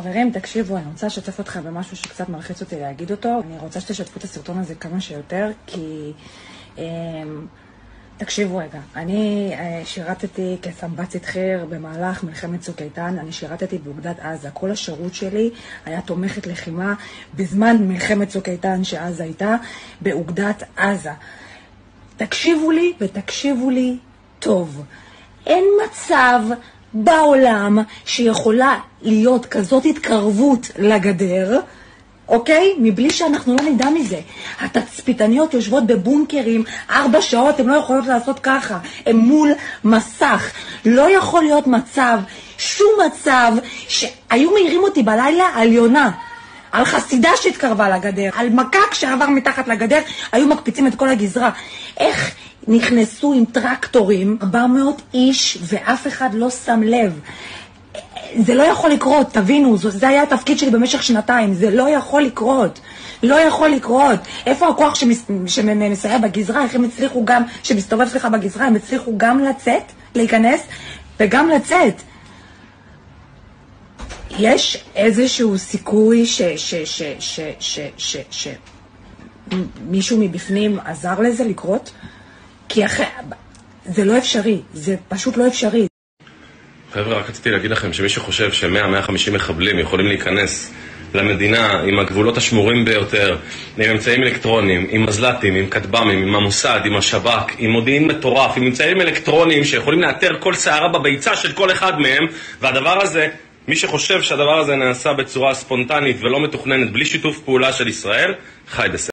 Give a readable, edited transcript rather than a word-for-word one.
חברים, תקשיבו, אני רוצה לשתף אתכם במשהו שקצת מלחיץ אותי להגיד אותו. אני רוצה שתשתפו את הסרטון הזה כמה שיותר, כי תקשיבו רגע, אני שירתתי כסמב"צית חי"ר במהלך מלחמת צוק איתן. אני שירתתי באוגדת עזה. כל השירות שלי היה תומכת לחימה בזמן מלחמת צוק איתן שעזה הייתה באוגדת עזה. תקשיבו לי ותקשיבו לי טוב. אין מצב בעולם שיכולה להיות כזאת התקרבות לגדר, אוקיי? מבלי שאנחנו לא נדע מזה. התצפיתניות יושבות בבונקרים 4 שעות, הן לא יכולות לעשות ככה. הן מול מסך. לא יכול להיות מצב, שום מצב, שהיו מעירים אותי בלילה על יונה, על חסידה שהתקרבה לגדר, על מקק שעבר מתחת לגדר, היו מקפיצים את כל הגזרה. איך נכנסו עם טרקטורים 400 איש ואף אחד לא שם לב? זה לא יכול לקרות, תבינו, זה היה התפקיד שלי במשך 2 זה לא יכול לקרות, לא יכול לקרות. איפה הכוח שמסייע בגזרה? איך הם הצליחו גם, שמסתובב סליחה בגזרה, הם הצליחו גם לצאת, להיכנס וגם לצאת? יש איזשהו סיכוי מישהו מבפנים עזר לזה לקרות? כי זה לא אפשרי, זה פשוט לא אפשרי. חבר'ה, רק רציתי להגיד לכם שמי שחושב ש100-150 מחבלים יכולים להיכנס למדינה עם הגבולות השמורים ביותר, עם אמצעים אלקטרוניים, עם מזל"טים, עם כטב"מים, עם המוסד, עם השב"כ, עם מודיעין מטורף, עם אמצעים אלקטרוניים שיכולים לאתר כל שערה בביצה של כל אחד מהם, והדבר הזה, מי שחושב שהדבר הזה נעשה בצורה ספונטנית ולא מתוכננת, בלי שיתוף פעולה של ישראל, חי בסדר.